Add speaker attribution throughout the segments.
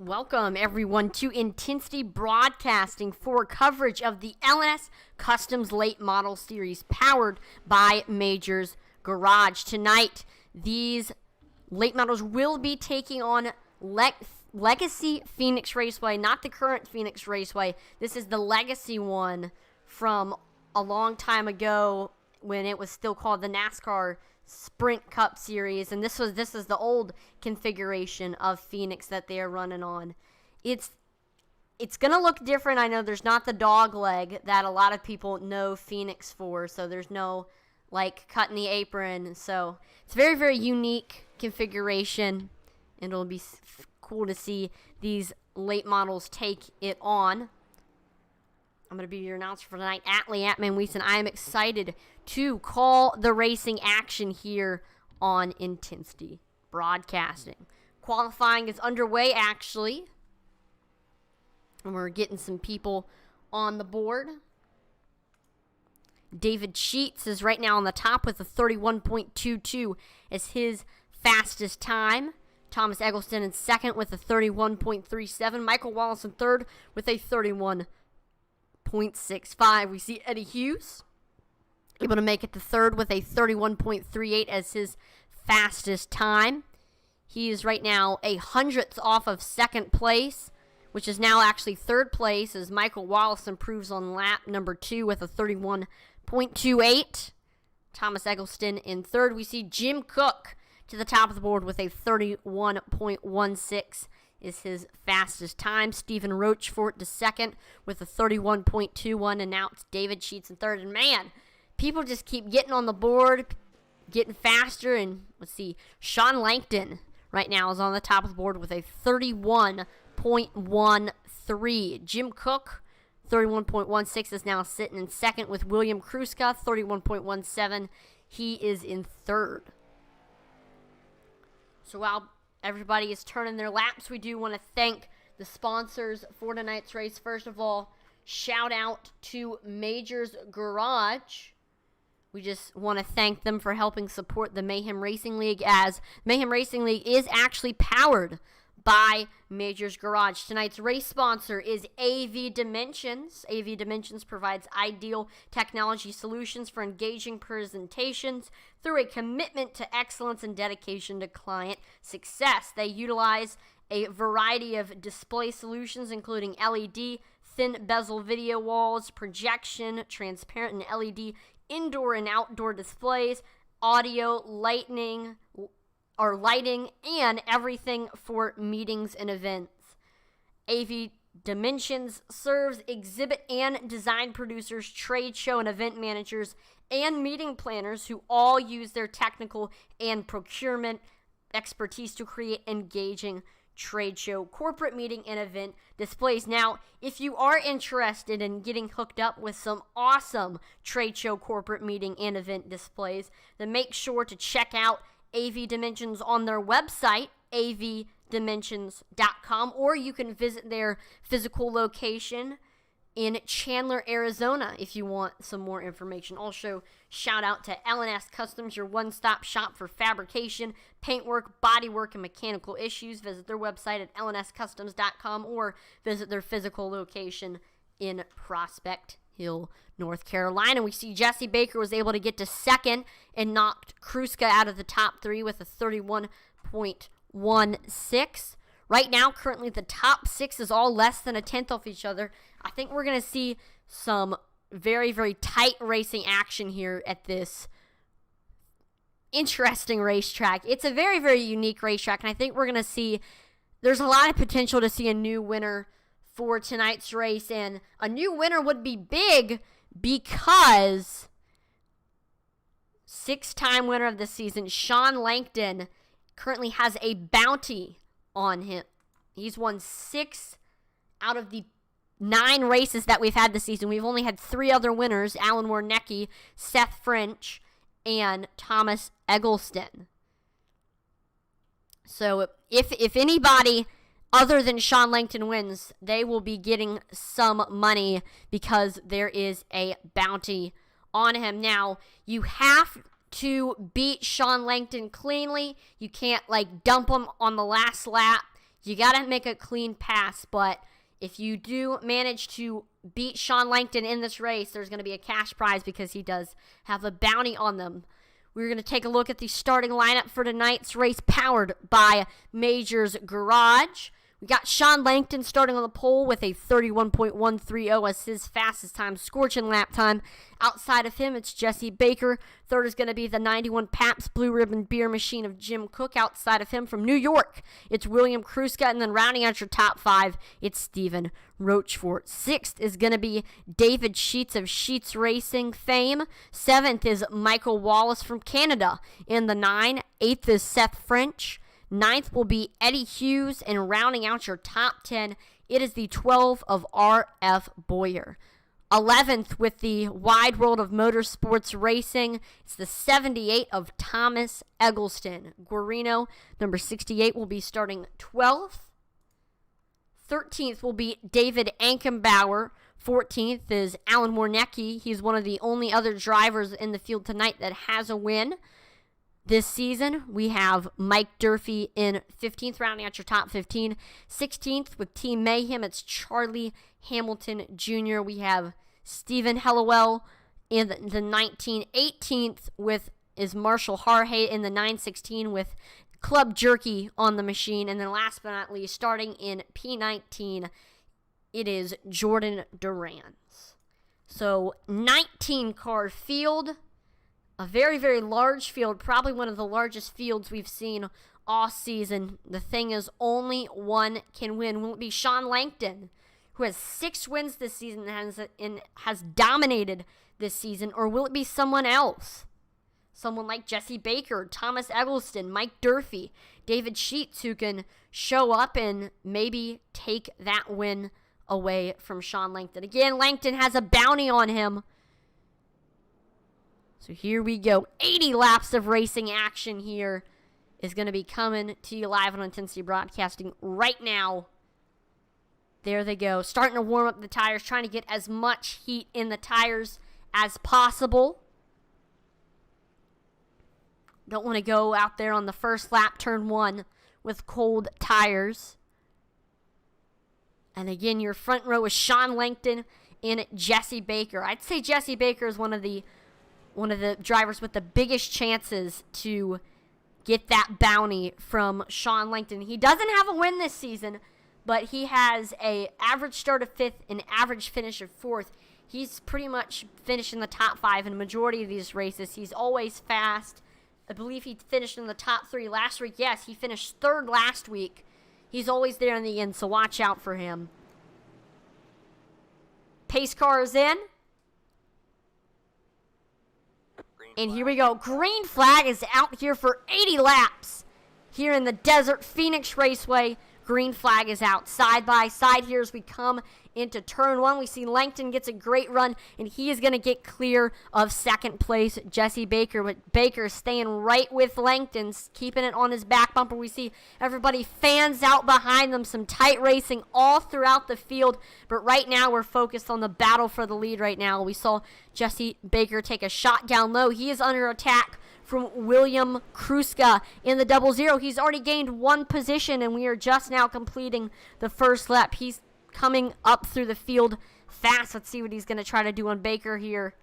Speaker 1: Welcome, everyone, to Intensity Broadcasting for coverage of the LNS Customs Late Model Series powered by Majors Garage. Tonight, these late models will be taking on Legacy Phoenix Raceway, not the current Phoenix Raceway. This is the Legacy one from a long time ago when it was still called the NASCAR Sprint Cup Series, and this is the old configuration of Phoenix that they are running on. It's gonna look different. I know there's not the dog leg that a lot of people know Phoenix for, so there's no like cutting the apron. So it's very, very unique configuration, and it'll be cool to see these late models take it on. I'm going to be your announcer for tonight, Atlee Atman-Weeson. I am excited to call the racing action here on Intensity Broadcasting. Qualifying is underway, actually. And we're getting some people on the board. David Sheets is right now on the top with a 31.22 as his fastest time. Thomas Eggleston in second with a 31.37. Michael Wallace in third with a 31.65. We see Eddie Hughes able to make it to third with a 31.38 as his fastest time. He is right now a hundredth off of second place, which is now actually third place as Michael Wallace improves on lap number 2 with a 31.28. Thomas Eggleston in third. We see Jim Cook to the top of the board with a 31.16 is his fastest time. Stephen Rochefort to second with a 31.21, and now it's David Sheets in third. And man, people just keep getting on the board, getting faster. And let's see, Sean Langton right now is on the top of the board with a 31.13. Jim Cook, 31.16, is now sitting in second with William Kruska, 31.17. He is in third. So while everybody is turning their laps, we do want to thank the sponsors for tonight's race. First of all, shout out to Majors Garage. We just want to thank them for helping support the Mayhem Racing League, as Mayhem Racing League is actually powered by Majors Garage. Tonight's race sponsor is AV Dimensions. AV Dimensions provides ideal technology solutions for engaging presentations through a commitment to excellence and dedication to client success. They utilize a variety of display solutions, including LED, thin bezel video walls, projection, transparent and LED indoor and outdoor displays, audio, lighting, and everything for meetings and events. AV Dimensions serves exhibit and design producers, trade show and event managers, and meeting planners who all use their technical and procurement expertise to create engaging trade show, corporate meeting, and event displays. Now, if you are interested in getting hooked up with some awesome trade show, corporate meeting, and event displays, then make sure to check out AV Dimensions on their website, avdimensions.com, or you can visit their physical location in Chandler, Arizona, if you want some more information. Also, shout out to LNS Customs, your one-stop shop for fabrication, paintwork, bodywork, and mechanical issues. Visit their website at lnscustoms.com or visit their physical location in Prospect Hill, North Carolina. We see Jesse Baker was able to get to second and knocked Kruska out of the top 3 with a 31.16. Right now, currently, the top 6 is all less than a tenth off each other. I think we're going to see some very, very tight racing action here at this interesting racetrack. It's a very, very unique racetrack, and I think we're going to see there's a lot of potential to see a new winner for tonight's race, and a new winner would be big because 6-time winner of the season, Sean Langton, currently has a bounty on him. He's won 6 out of the 9 races that we've had this season. We've only had 3 other winners, Alan Warnecki, Seth French, and Thomas Eggleston. So if anybody other than Sean Langton wins, they will be getting some money because there is a bounty on him. Now, you have to beat Sean Langton cleanly. You can't, dump him on the last lap. You got to make a clean pass, but if you do manage to beat Sean Langton in this race, there's going to be a cash prize because he does have a bounty on them. We're going to take a look at the starting lineup for tonight's race powered by Majors Garage. We got Sean Langton starting on the pole with a 31.130 as his fastest time, scorching lap time. Outside of him, it's Jesse Baker. Third is going to be the 91 Pabst Blue Ribbon Beer Machine of Jim Cook. Outside of him from New York, it's William Kruska. And then rounding out your top five, it's Stephen Rochefort. Sixth is going to be David Sheets of Sheets Racing fame. Seventh is Michael Wallace from Canada in the 9. Eighth is Seth French. Ninth will be Eddie Hughes, and rounding out your top 10, it is the 12 of R.F. Boyer. 11th with the Wide World of Motorsports Racing, it's the 78 of Thomas Eggleston. Guarino, number 68, will be starting 12th. 13th will be David Ankenbauer. 14th is Alan Warnecki. He's one of the only other drivers in the field tonight that has a win. This season, we have Mike Durfee in 15th, rounding out your top 15. 16th with Team Mayhem, it's Charlie Hamilton Jr. We have Stephen Hellowell in the 19. 18th is Marshall Harhay in the 916 with Club Jerky on the machine. And then last but not least, starting in P19, it is Jordan Durans. So 19-car field. A very, very large field, probably one of the largest fields we've seen all season. The thing is, only one can win. Will it be Sean Langton, who has 6 wins this season and has dominated this season, or will it be someone else? Someone like Jesse Baker, Thomas Eggleston, Mike Durfee, David Sheets, who can show up and maybe take that win away from Sean Langton. Again, Langton has a bounty on him. So here we go. 80 laps of racing action here is going to be coming to you live on Intensity Broadcasting right now. There they go. Starting to warm up the tires, trying to get as much heat in the tires as possible. Don't want to go out there on the first lap, turn 1, with cold tires. And again, your front row is Sean Langton and Jesse Baker. I'd say Jesse Baker is one of the drivers with the biggest chances to get that bounty from Sean Langton. He doesn't have a win this season, but he has an average start of 5th and average finish of 4th. He's pretty much finished in the top 5 in a majority of these races. He's always fast. I believe he finished in the top 3 last week. Yes, he finished 3rd last week. He's always there in the end, so watch out for him. Pace car is in. And here we go. Green flag is out here for 80 laps. Here in the desert, Phoenix Raceway, green flag is out. Side by side here as we come into turn 1. We see Langton gets a great run, and he is going to get clear of second place, Jesse Baker. But Baker staying right with Langton, keeping it on his back bumper. We see everybody fans out behind them. Some tight racing all throughout the field. But right now we're focused on the battle for the lead right now. We saw Jesse Baker take a shot down low. He is under attack from William Kruska in the 00. He's already gained 1 position, and we are just now completing the first lap. He's coming up through the field fast. Let's see what he's going to try to do on Baker here.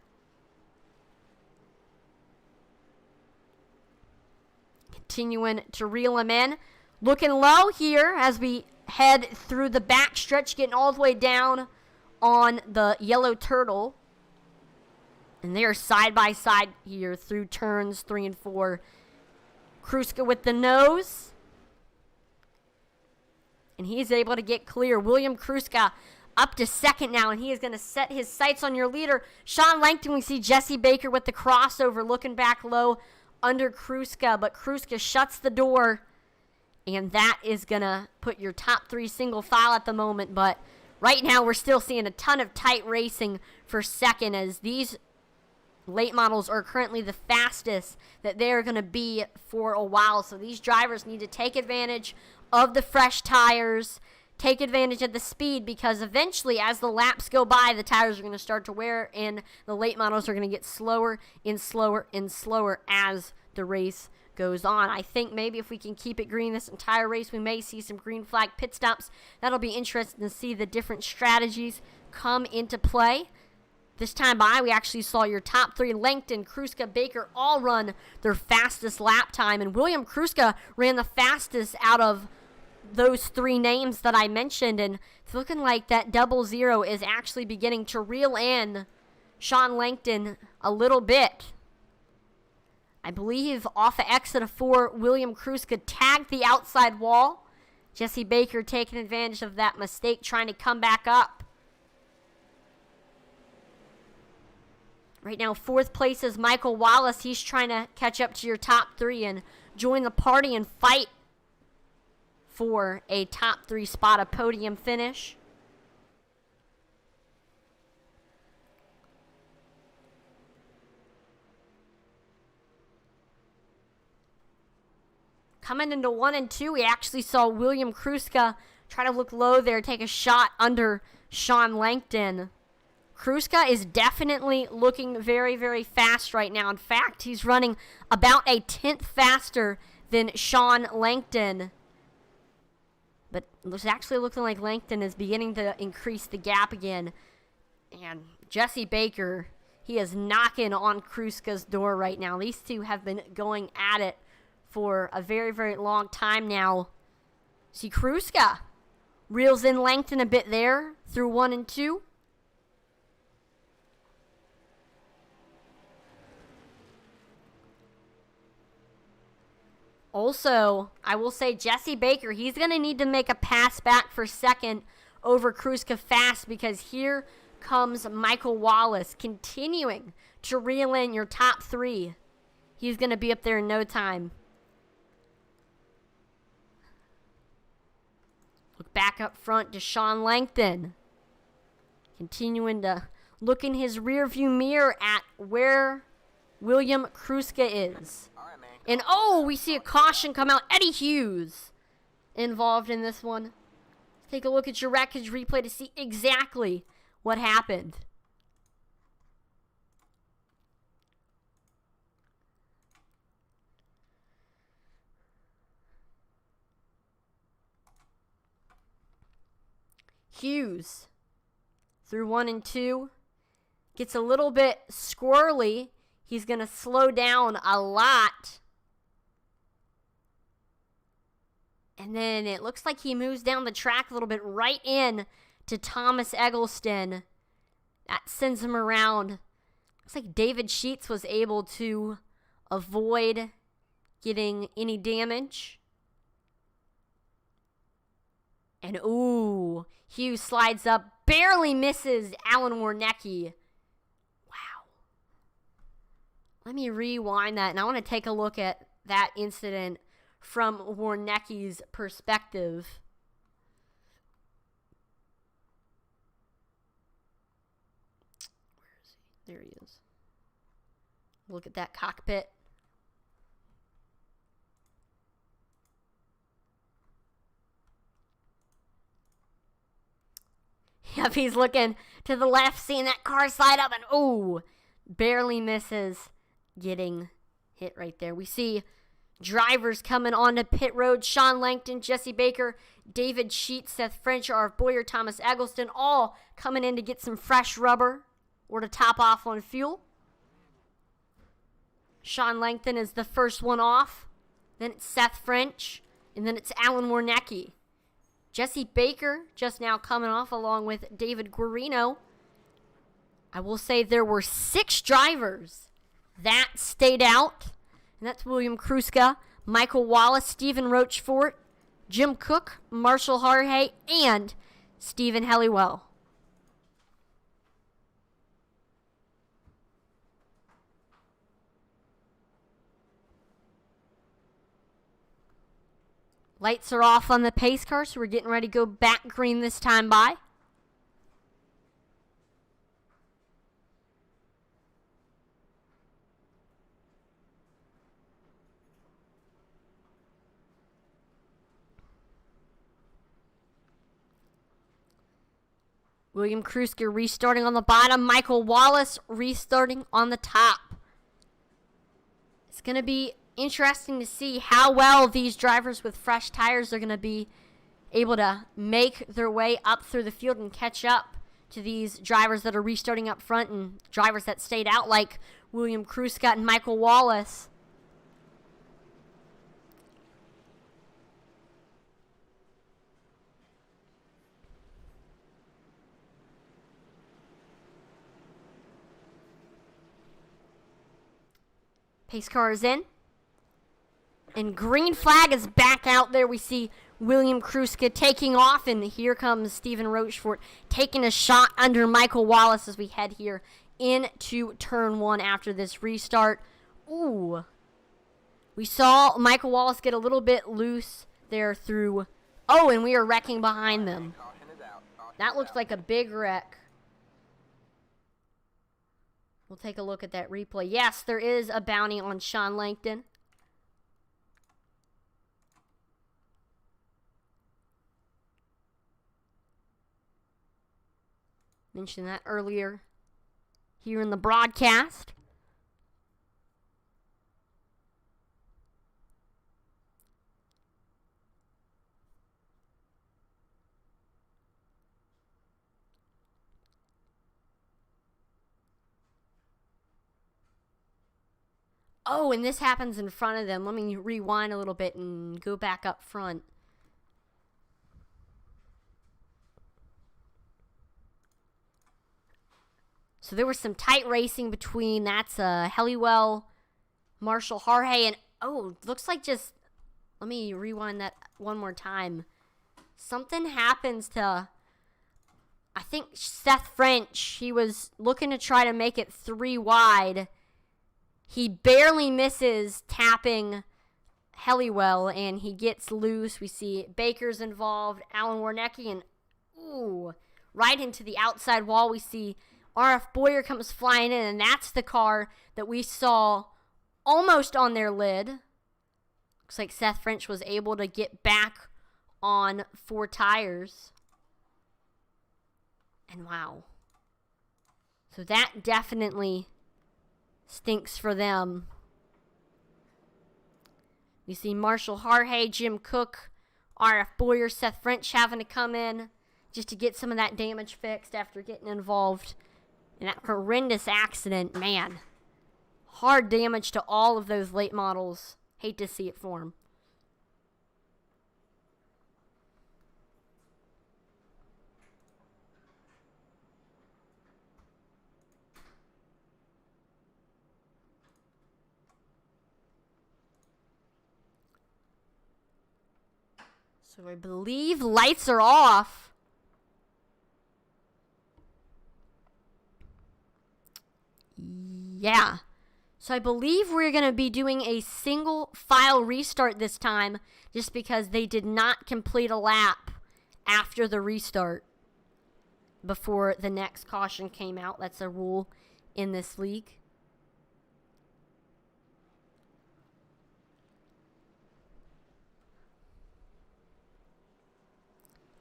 Speaker 1: Continuing to reel him in. Looking low here as we head through the back stretch, getting all the way down on the Yellow Turtle. And they are side by side here through turns 3 and 4. Kruska with the nose. And he's able to get clear. William Kruska up to second now, and he is going to set his sights on your leader, Sean Langton. We see Jesse Baker with the crossover, looking back low under Kruska, but Kruska shuts the door, and that is going to put your top 3 single file at the moment. But right now we're still seeing a ton of tight racing for second, as these late models are currently the fastest that they're going to be for a while. So these drivers need to take advantage of the fresh tires, take advantage of the speed, because eventually as the laps go by, the tires are going to start to wear, and the late models are going to get slower and slower and slower as the race goes on. I think maybe if we can keep it green this entire race, we may see some green flag pit stops. That'll be interesting to see the different strategies come into play. This time by, we actually saw your top three, Langton, Kruska, Baker, all run their fastest lap time. And William Kruska ran the fastest out of those three names that I mentioned. And it's looking like that 00 is actually beginning to reel in Sean Langton a little bit. I believe off of exit of 4, William Kruska tagged the outside wall. Jesse Baker taking advantage of that mistake, trying to come back up. Right now, 4th place is Michael Wallace. He's trying to catch up to your top 3 and join the party and fight for a top 3 spot, a podium finish. Coming into 1 and 2, we actually saw William Kruska try to look low there, take a shot under Sean Langton. Kruska is definitely looking very, very fast right now. In fact, he's running about a 10th faster than Sean Langton. But it's actually looking like Langton is beginning to increase the gap again. And Jesse Baker, he is knocking on Kruska's door right now. These two have been going at it for a very, very long time now. See, Kruska reels in Langton a bit there through 1 and 2. Also, I will say Jesse Baker, he's going to need to make a pass back for second over Kruska fast, because here comes Michael Wallace continuing to reel in your top 3. He's going to be up there in no time. Look back up front to Sean Langton. Continuing to look in his rearview mirror at where William Kruska is. And oh, we see a caution come out. Eddie Hughes involved in this one. Let's take a look at your wreckage replay to see exactly what happened. Hughes through 1 and 2 gets a little bit squirrely. He's going to slow down a lot. And then it looks like he moves down the track a little bit right in to Thomas Eggleston. That sends him around. Looks like David Sheets was able to avoid getting any damage. And ooh, Hughes slides up, barely misses Alan Warnecki. Wow. Let me rewind that, and I want to take a look at that incident from Warnecki's perspective. Where is he? There he is. Look at that cockpit. Yep, he's looking to the left, seeing that car slide up, and ooh, barely misses getting hit right there. We see drivers coming onto pit road. Sean Langton, Jesse Baker, David Sheets, Seth French, R.F. Boyer, Thomas Eggleston, all coming in to get some fresh rubber or to top off on fuel. Sean Langton is the first one off. Then it's Seth French, and then it's Alan Warnecki. Jesse Baker just now coming off along with David Guarino. I will say there were 6 drivers that stayed out. And that's William Kruska, Michael Wallace, Stephen Rochefort, Jim Cook, Marshall Harhay, and Stephen Helliwell. Lights are off on the pace car, so we're getting ready to go back green this time by. William Kruska restarting on the bottom. Michael Wallace restarting on the top. It's going to be interesting to see how well these drivers with fresh tires are going to be able to make their way up through the field and catch up to these drivers that are restarting up front and drivers that stayed out like William Kruska and Michael Wallace. Pace car is in. And green flag is back out there. We see William Kruska taking off, and here comes Stephen Rochefort taking a shot under Michael Wallace as we head here into turn 1 after this restart. Ooh. We saw Michael Wallace get a little bit loose there through... Oh, and we are wrecking behind them. That looks like a big wreck. We'll take a look at that replay. Yes, there is a bounty on Sean Langton. Mentioned that earlier here in the broadcast. Oh, and this happens in front of them. Let me rewind a little bit and go back up front. So there was some tight racing between, that's Helliwell, Marshall Harhay, and oh, looks like just, let me rewind that one more time. Something happens to, I think Seth French, he was looking to try to make it 3 wide. He barely misses tapping Helliwell, and he gets loose. We see Baker's involved, Alan Warnecki, and ooh, right into the outside wall. We see RF Boyer comes flying in, and that's the car that we saw almost on their lid. Looks like Seth French was able to get back on 4 tires. And wow. So that definitely stinks for them. We see Marshall Harhay, Jim Cook, RF Boyer, Seth French having to come in just to get some of that damage fixed after getting involved in that horrendous accident. Man, hard damage to all of those late models. Hate to see it for them. So I believe lights are off. Yeah. So I believe we're going to be doing a single file restart this time just because they did not complete a lap after the restart before the next caution came out. That's a rule in this league.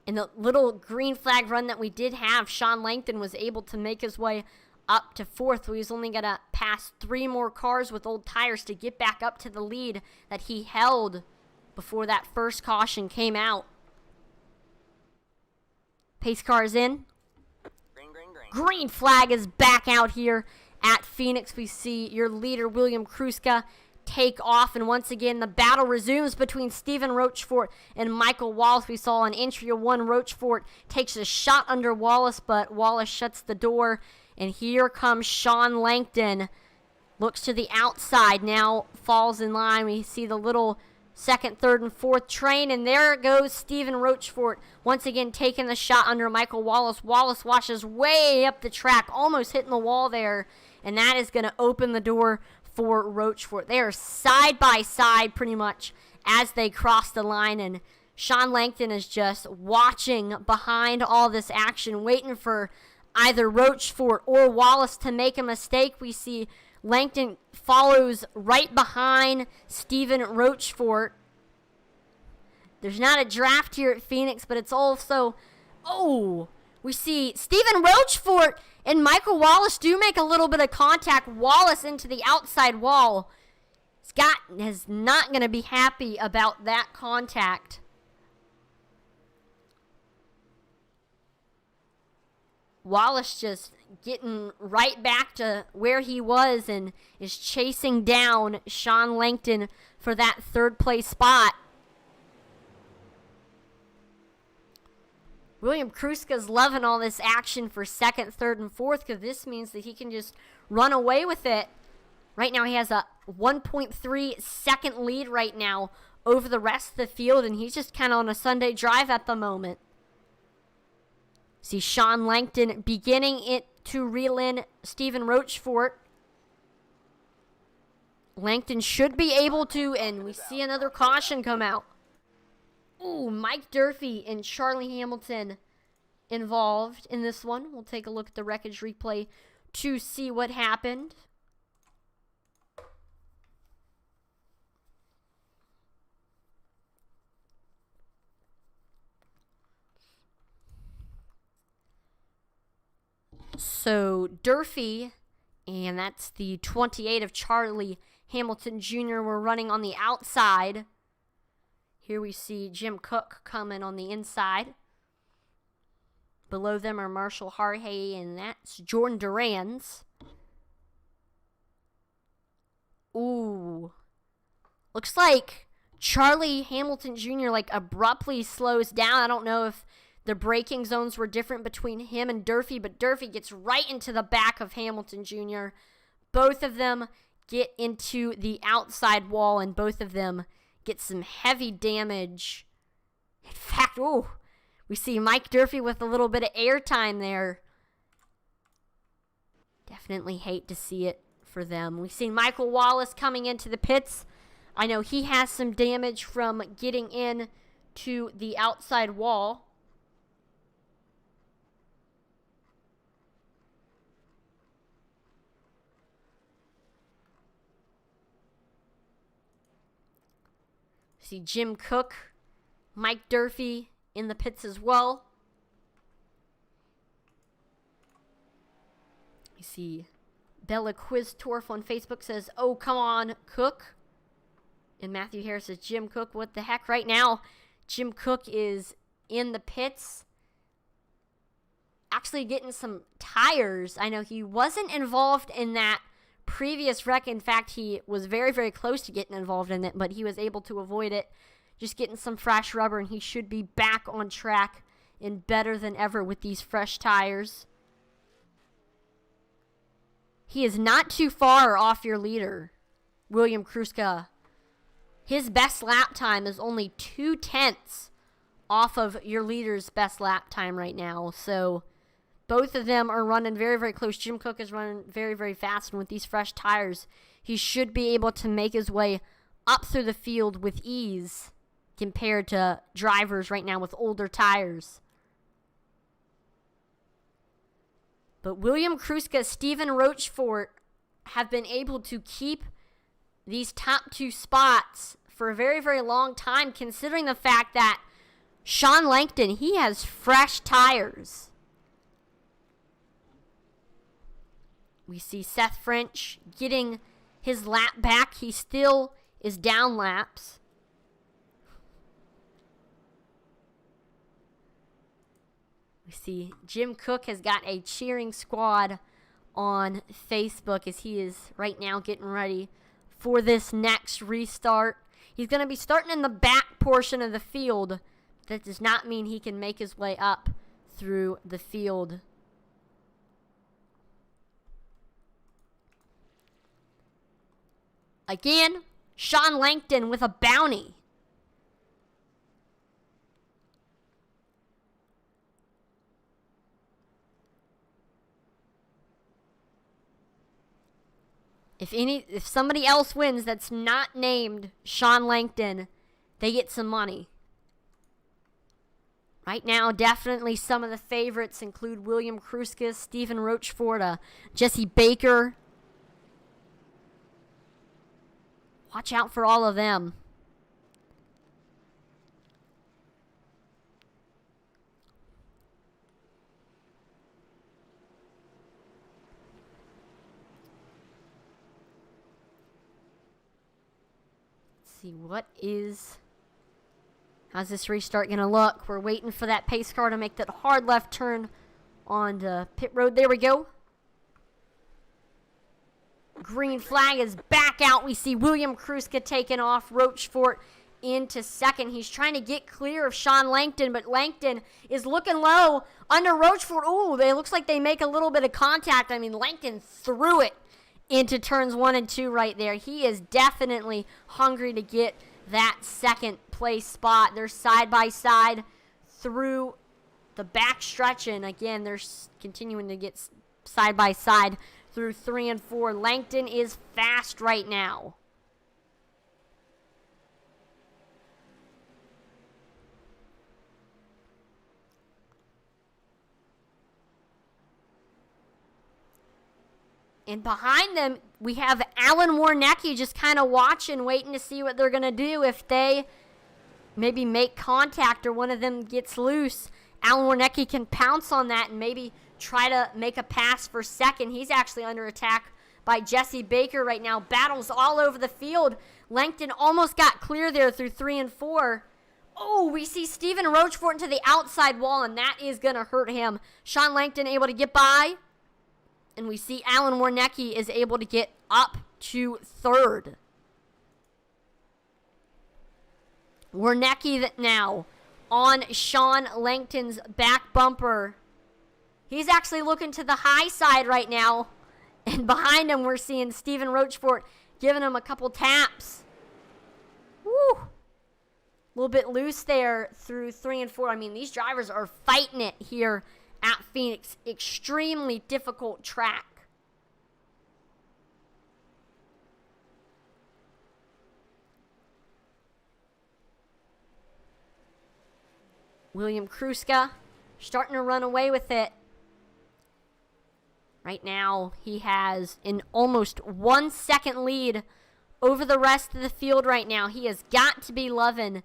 Speaker 1: In the little green flag run that we did have, Sean Langton was able to make his way up to 4th. He was only going to pass 3 more cars with old tires to get back up to the lead that he held before that first caution came out. Pace car is in. Green flag is back out here at Phoenix. We see your leader, William Kruska, take off, and once again the battle resumes between Stephen Rochefort and Michael Wallace. We saw in entry 1, Rochefort takes a shot under Wallace, but Wallace shuts the door, and here comes Sean Langton. Looks to the outside, now falls in line. We see the little 2nd, 3rd, and 4th train, and there goes Stephen Rochefort once again taking the shot under Michael Wallace. Wallace washes way up the track, almost hitting the wall there, and that is going to open the door for Rochefort. They are side by side pretty much as they cross the line, and Sean Langton is just watching behind all this action, waiting for either Rochefort or Wallace to make a mistake. We see Langton follows right behind Stephen Rochefort. There's not a draft here at Phoenix, but it's also, we see Stephen Rochefort and Michael Wallace do make a little bit of contact. Wallace into the outside wall. Scott is not going to be happy about that contact. Wallace just getting right back to where he was and is chasing down Sean Langton for that third place spot. William Kruska's loving all this action for second, third, and fourth because this means that he can just run away with it. Right now he has a 1.3 second lead right now over the rest of the field, and he's just kind of on a Sunday drive at the moment. See Sean Langton beginning it to reel in Stephen Rochefort. Langton should be able to, and we see another caution come out. Ooh, Mike Durfee and Charlie Hamilton involved in this one. We'll take a look at the wreckage replay to see what happened. So Durfee, and that's the 28 of Charlie Hamilton Jr., were running on the outside. Here we see Jim Cook coming on the inside. Below them are Marshall Harhay, and that's Jordan Durans. Ooh. Looks like Charlie Hamilton Jr. abruptly slows down. I don't know if the braking zones were different between him and Durfee, but Durfee gets right into the back of Hamilton Jr. Both of them get into the outside wall, and both of them get some heavy damage. In fact, we see Mike Durfee with a little bit of airtime there. Definitely hate to see it for them. We see Michael Wallace coming into the pits. I know he has some damage from getting in to the outside wall. See Jim Cook, Mike Durfee in the pits as well. You see Bella Quiztorf on Facebook says, "Oh, come on, Cook." And Matthew Harris says, "Jim Cook, what the heck?" Right now, Jim Cook is in the pits, actually getting some tires. I know he wasn't involved in that previous wreck. In fact, he was very, very close to getting involved in it, but he was able to avoid it. Just getting some fresh rubber, and he should be back on track and better than ever with these fresh tires. He is not too far off your leader, William Kruska. His best lap time is only 2/10 off of your leader's best lap time right now. So both of them are running very, very close. Jim Cook is running very, very fast, and with these fresh tires, he should be able to make his way up through the field with ease compared to drivers right now with older tires. But William Kruska, Stephen Rochefort have been able to keep these top two spots for a very, very long time, considering the fact that Sean Langton, he has fresh tires. We see Seth French getting his lap back. He still is down laps. We see Jim Cook has got a cheering squad on Facebook as he is right now getting ready for this next restart. He's going to be starting in the back portion of the field. That does not mean he can make his way up through the field. Again, Sean Langton with a bounty. If somebody else wins that's not named Sean Langton, they get some money. Right now, definitely some of the favorites include William Kruska, Stephen Rochefort, Jesse Baker. Watch out for all of them. see how's this restart going to look? We're waiting for that pace car to make that hard left turn on the pit road. There we go. Green flag is back out. We see William Kruska taking off. Rochefort into second. He's trying to get clear of Sean Langton, but Langton is looking low under Rochefort. Ooh, it looks like they make a little bit of contact. I mean, Langton threw it into turns 1 and 2 right there. He is definitely hungry to get that second place spot. They're side by side through the back stretch, and again, they're continuing to get side by side through 3 and 4. Langton is fast right now. And behind them, we have Alan Warnecki just kind of watching, waiting to see what they're going to do. If they maybe make contact or one of them gets loose, Alan Warnecki can pounce on that and maybe try to make a pass for second. He's actually under attack by Jesse Baker right now. Battles all over the field. Langton almost got clear there through 3 and 4. Oh, we see Stephen Rochefort into the outside wall, and that is going to hurt him. Sean Langton able to get by. And we see Alan Warnecki is able to get up to third. Warnecki now on Sean Langton's back bumper. He's actually looking to the high side right now. And behind him, we're seeing Stephen Rochefort giving him a couple taps. Woo! A little bit loose there through 3 and 4. I mean, these drivers are fighting it here at Phoenix. Extremely difficult track. William Kruska starting to run away with it. Right now, he has an almost 1 second lead over the rest of the field right now. He has got to be loving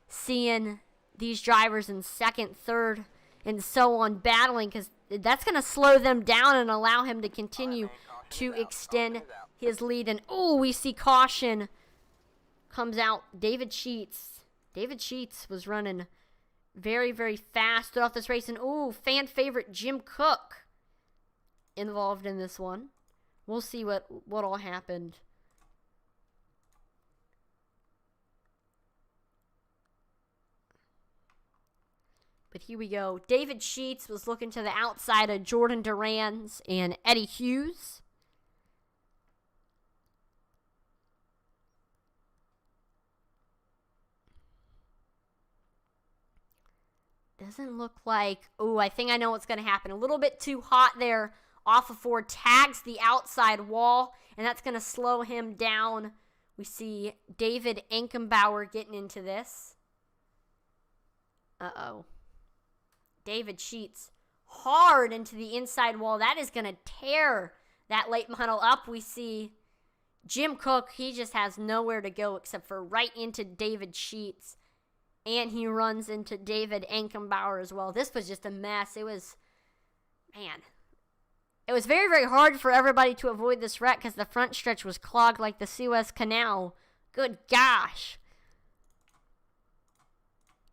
Speaker 1: seeing these drivers in second, third, and so on battling, because that's going to slow them down and allow him to continue to extend his lead. And, oh, we see caution comes out. David Sheets. David Sheets was running very, very fast throughout this race. And, oh, fan favorite Jim Cook involved in this one. We'll see what all happened. But here we go. David Sheets was looking to the outside of Jordan Durans and Eddie Hughes. Doesn't look like... Oh, I think I know what's going to happen. A little bit too hot there off of 4. Tags the outside wall, and that's going to slow him down. We see David Enkenbauer getting into this. Uh-oh. David Sheets hard into the inside wall. That is going to tear that late model up. We see Jim Cook. He just has nowhere to go except for right into David Sheets. And he runs into David Enkenbauer as well. This was just a mess. It was, man. It was very, very hard for everybody to avoid this wreck because the front stretch was clogged like the Suez Canal. Good gosh.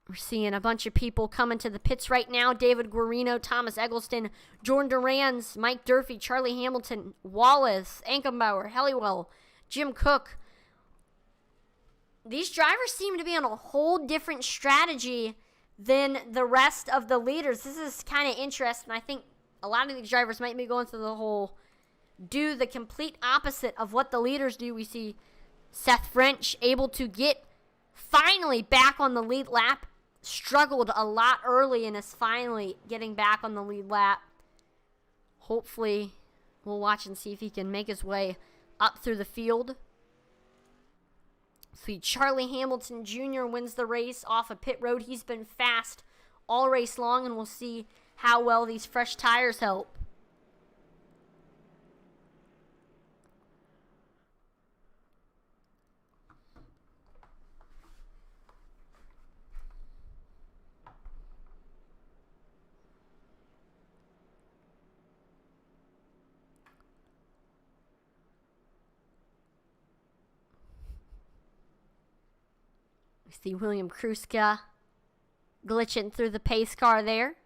Speaker 1: We're seeing a bunch of people coming to the pits right now. David Guarino, Thomas Eggleston, Jordan Durans, Mike Durfee, Charlie Hamilton, Wallace, Enkenbauer, Helliwell, Jim Cook. These drivers seem to be on a whole different strategy than the rest of the leaders. This is kind of interesting. I think a lot of these drivers might be going through the whole do the complete opposite of what the leaders do. We see Seth French able to get finally back on the lead lap. Struggled a lot early and is finally getting back on the lead lap. Hopefully, we'll watch and see if he can make his way up through the field. See, Charlie Hamilton Jr. wins the race off of pit road. He's been fast all race long, and we'll see how well these fresh tires help. We see William Kruska glitching through the pace car there.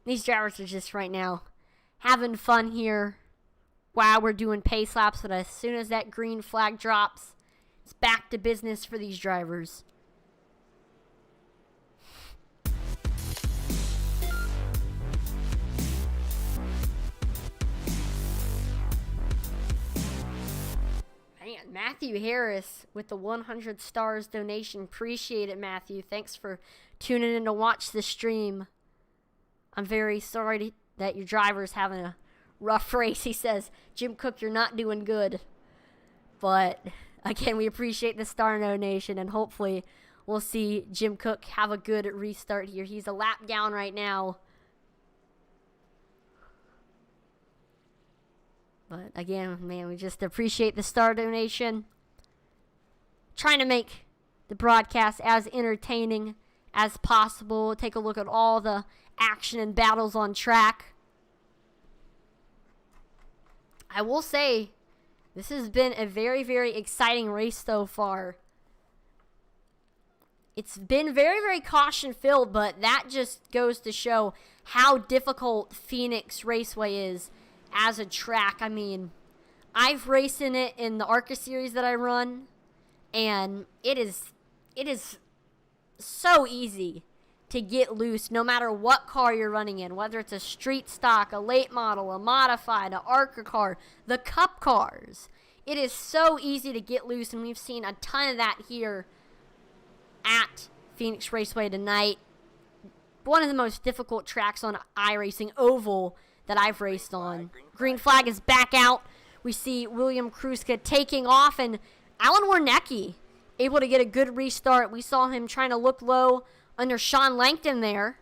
Speaker 1: These drivers are just right now having fun here while we're doing pace laps, but as soon as that green flag drops, it's back to business for these drivers. Man, Matthew Harris with the 100 stars donation. Appreciate it, Matthew. Thanks for tuning in to watch the stream. I'm very sorry that your driver's having a rough race. He says, Jim Cook, you're not doing good. But, again, we appreciate the star donation, and hopefully we'll see Jim Cook have a good restart here. He's a lap down right now. But, again, man, we just appreciate the star donation. Trying to make the broadcast as entertaining as possible. Take a look at all the action and battles on track. I will say, this has been a very, very exciting race so far. It's been very, very caution-filled, but that just goes to show how difficult Phoenix Raceway is as a track. I mean, I've raced in it in the ARCA series that I run, and it is so easy to get loose no matter what car you're running in, whether it's a street stock, a late model, a modified, an ARCA car, the cup cars. It is so easy to get loose, and we've seen a ton of that here at Phoenix Raceway tonight. One of the most difficult tracks on iRacing Oval that I've raced on. Green flag is back out. We see William Kruska taking off, and Alan Warnecki able to get a good restart. We saw him trying to look low under Sean Langton there.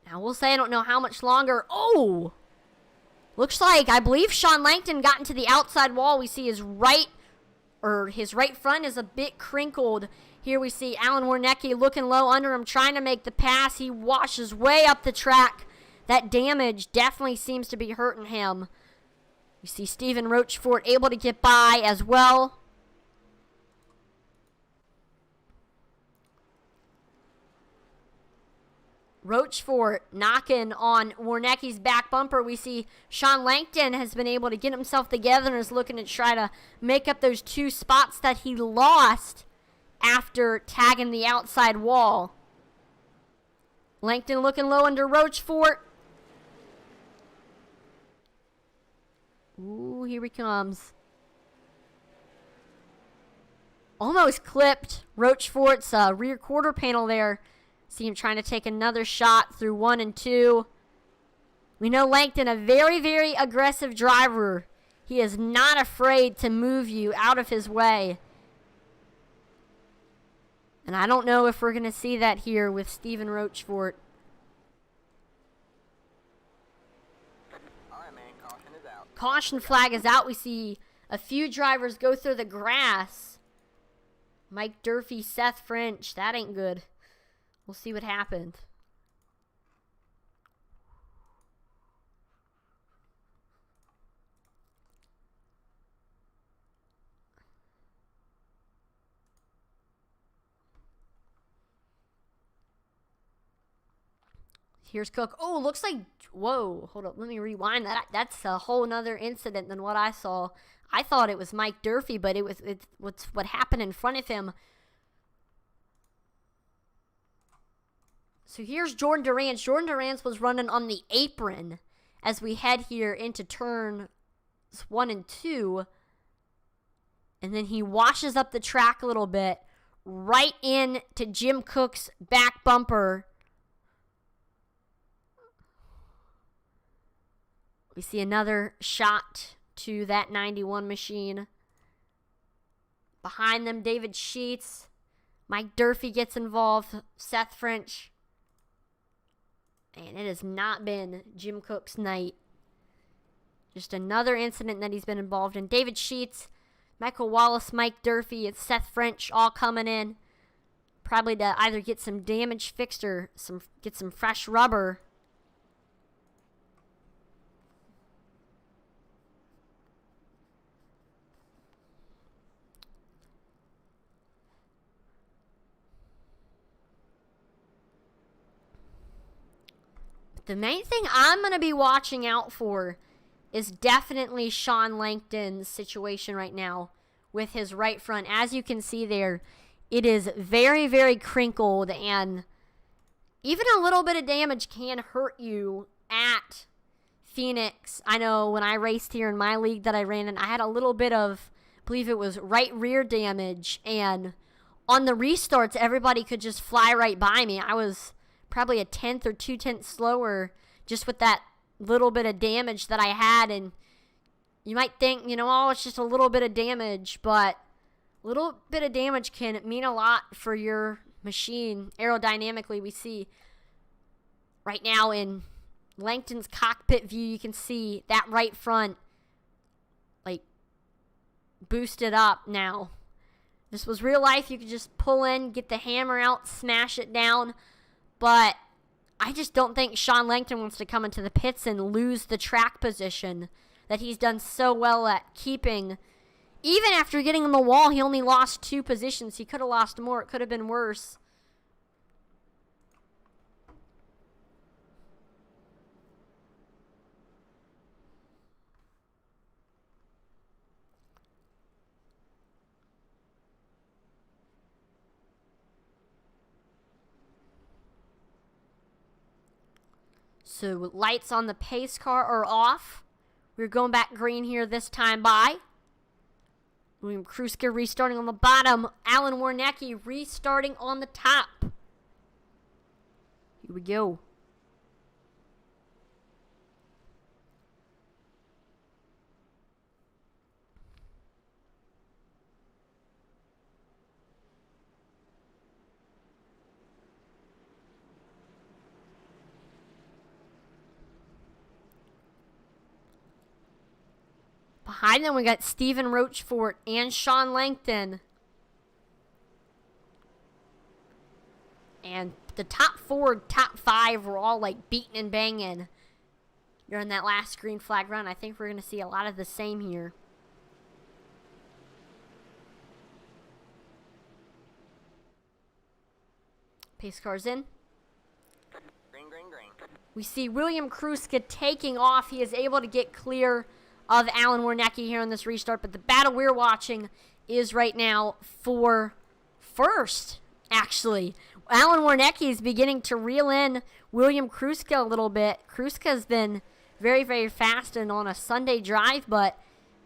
Speaker 1: Now, we'll say I don't know how much longer. Oh! Looks like, I believe Sean Langton got into the outside wall. We see his right front is a bit crinkled. Here we see Alan Warnecki looking low under him, trying to make the pass. He washes way up the track. That damage definitely seems to be hurting him. You see Stephen Rochefort able to get by as well. Rochefort knocking on Warnecki's back bumper. We see Sean Langton has been able to get himself together and is looking to try to make up those two spots that he lost after tagging the outside wall. Langton looking low under Rochefort. Ooh, here he comes. Almost clipped Rochefort's rear quarter panel there. See him trying to take another shot through 1 and 2. We know Langton, a very, very aggressive driver. He is not afraid to move you out of his way. And I don't know if we're going to see that here with Stephen Rochefort.
Speaker 2: All right, man, caution is out.
Speaker 1: Caution flag is out. We see a few drivers go through the grass. Mike Durfee, Seth French. That ain't good. We'll see what happened. Here's Cook. Oh, looks like... Whoa, hold up. Let me rewind that. That's a whole nother incident than what I saw. I thought it was Mike Durfee, but it's what happened in front of him. So here's Jordan Durance. Jordan Durance was running on the apron as we head here into turns 1 and 2. And then he washes up the track a little bit, right into Jim Cook's back bumper. We see another shot to that 91 machine. Behind them, David Sheets. Mike Durfee gets involved. Seth French. And it has not been Jim Cook's night. Just another incident that he's been involved in. David Sheets, Michael Wallace, Mike Durfee, and Seth French all coming in. Probably to either get some damage fixed or get some fresh rubber. The main thing I'm going to be watching out for is definitely Sean Langton's situation right now with his right front. As you can see there, it is very, very crinkled, and even a little bit of damage can hurt you at Phoenix. I know when I raced here in my league that I ran in, I had a little bit of, I believe it was right rear damage, and on the restarts, everybody could just fly right by me. I was probably a tenth or 2/10 slower just with that little bit of damage that I had, and you might think, oh, it's just a little bit of damage, but a little bit of damage can mean a lot for your machine. Aerodynamically, we see right now in Langton's cockpit view, you can see that right front like boosted up now. This was real life. You could just pull in, get the hammer out, smash it down, but I just don't think Sean Langton wants to come into the pits and lose the track position that he's done so well at keeping. Even after getting on the wall, he only lost 2 positions. He could have lost more. It could have been worse. So lights on the pace car are off. We're going back green here this time by. William Kruska restarting on the bottom. Alan Warnecki restarting on the top. Here we go. Behind them, we got Stephen Rochefort and Sean Langton. And the top 4, top 5 were all like beating and banging during that last green flag run. I think we're going to see a lot of the same here. Pace car's in.
Speaker 2: Green, green, green.
Speaker 1: We see William Kruska taking off. He is able to get clear of Alan Warnecki here on this restart, but the battle we're watching is right now for first, actually. Alan Warnecki is beginning to reel in William Kruska a little bit. Kruska's been very, very fast and on a Sunday drive, but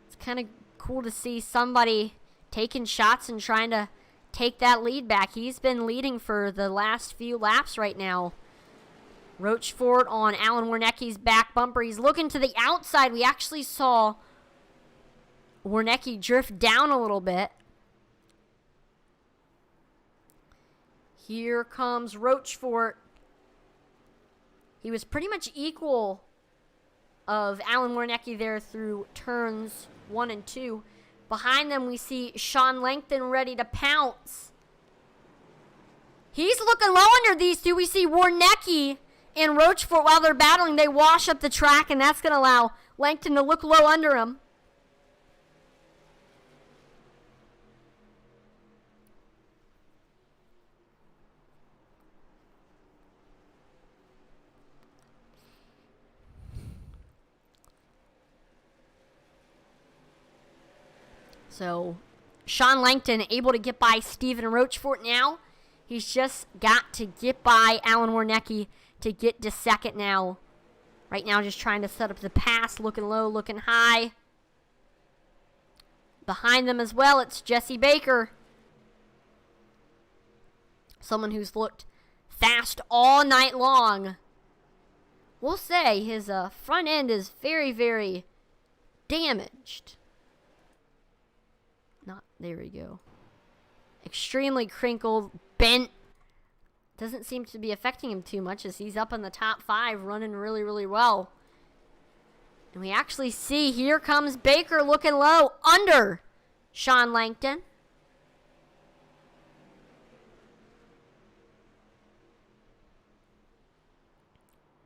Speaker 1: it's kind of cool to see somebody taking shots and trying to take that lead back. He's been leading for the last few laps right now. Rochefort on Alan Warnecki's back bumper. He's looking to the outside. We actually saw Warnecki drift down a little bit. Here comes Rochefort. He was pretty much equal of Alan Warnecki there through turns 1 and 2. Behind them, we see Sean Langton ready to pounce. He's looking low under these two. We see Warnecki and Rochefort, while they're battling, they wash up the track, and that's going to allow Langton to look low under him. So, Sean Langton able to get by Stephen Rochefort now. He's just got to get by Alan Warnecki to get to second now. Right now, just trying to set up the pass, looking low, looking high. Behind them as well, it's Jesse Baker. Someone who's looked fast all night long. We'll say his front end is very, very damaged. There we go. Extremely crinkled, bent. Doesn't seem to be affecting him too much as he's up in the top 5, running really, really well. And we actually see, here comes Baker looking low, under Sean Langton.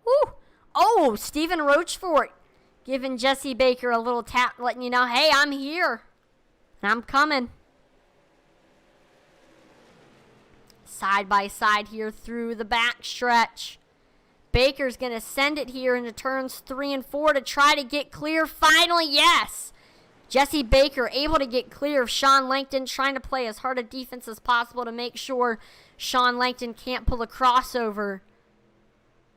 Speaker 1: Woo! Oh, Stephen Rochefort giving Jesse Baker a little tap, letting you know, hey, I'm here. And I'm coming. Side by side here through the back stretch. Baker's going to send it here into turns 3 and 4 to try to get clear. Finally, yes! Jesse Baker able to get clear of Sean Langton, trying to play as hard a defense as possible to make sure Sean Langton can't pull a crossover.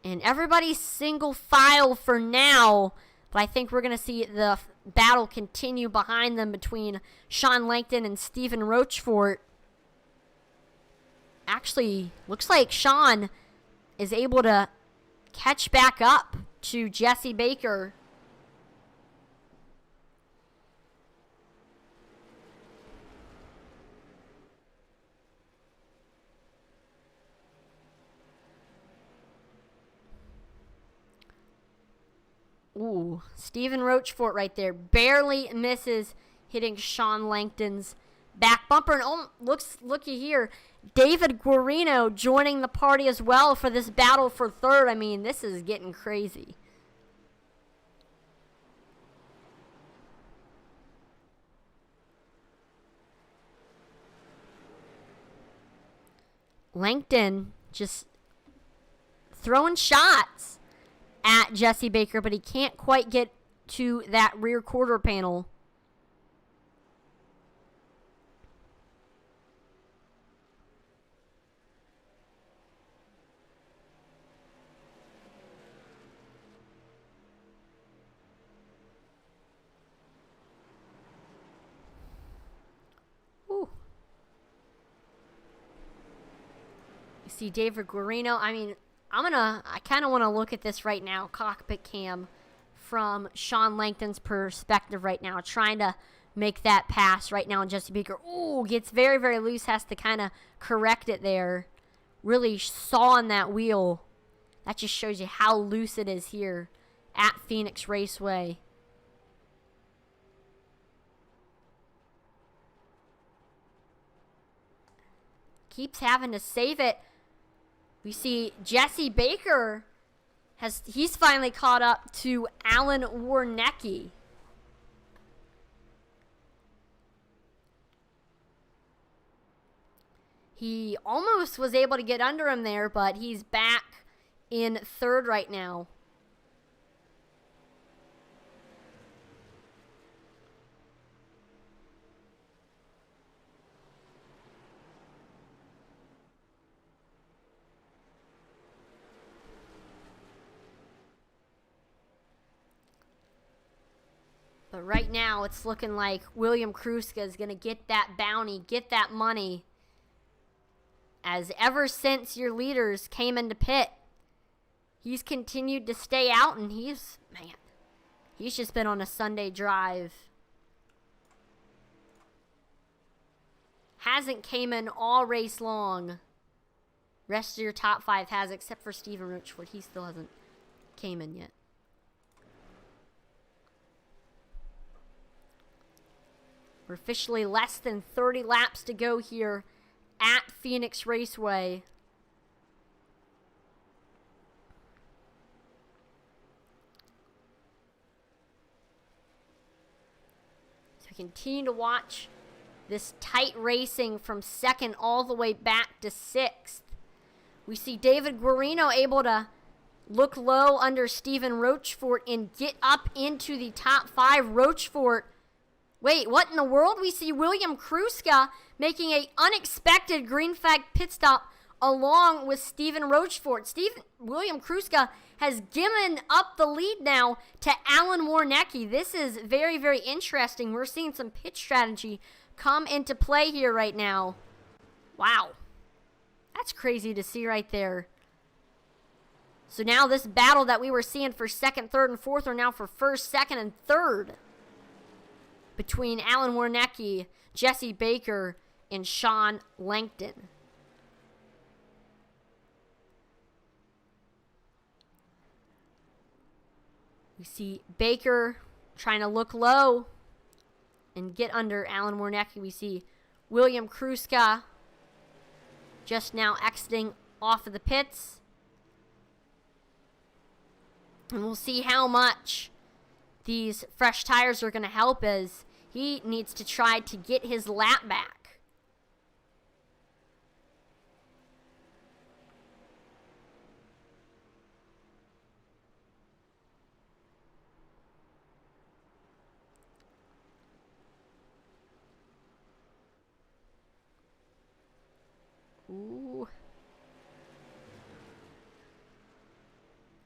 Speaker 1: And everybody's single file for now, but I think we're going to see the battle continue behind them between Sean Langton and Stephen Rochefort. Actually, looks like Sean is able to catch back up to Jesse Baker. Ooh, Stephen Rochefort right there. Barely misses hitting Sean Langton's back bumper. And looky here. David Guarino joining the party as well for this battle for third. I mean, this is getting crazy. Langton just throwing shots at Jesse Baker, but he can't quite get to that rear quarter panel. Ooh. You see David Guarino. I mean, I kind of want to look at this right now, cockpit cam, from Sean Langton's perspective right now, trying to make that pass right now. And Jesse Baker, ooh, gets very, very loose, has to kind of correct it there. Really sawing that wheel. That just shows you how loose it is here at Phoenix Raceway. Keeps having to save it. We see Jesse Baker he's finally caught up to Alan Warnecki. He almost was able to get under him there, but he's back in third right now. But right now, it's looking like William Kruska is going to get that bounty, get that money. As ever since your leaders came into pit, he's continued to stay out, and he's just been on a Sunday drive. Hasn't came in all race long. Rest of your top 5 has, except for Stephen Rochefort. He still hasn't came in yet. We're officially less than 30 laps to go here at Phoenix Raceway. So we continue to watch this tight racing from second all the way back to 6th. We see David Guarino able to look low under Stephen Rochefort and get up into the top 5. Rochefort, wait, what in the world? We see William Kruska making an unexpected green flag pit stop along with Stephen Rochefort. William Kruska has given up the lead now to Alan Warnecki. This is very, very interesting. We're seeing some pit strategy come into play here right now. Wow. That's crazy to see right there. So now this battle that we were seeing for second, third, and fourth are now for first, second, and third. Between Alan Warnecki, Jesse Baker, and Sean Langton. We see Baker trying to look low and get under Alan Warnecki. We see William Kruska just now exiting off of the pits. And we'll see how much these fresh tires are going to help as he needs to try to get his lap back.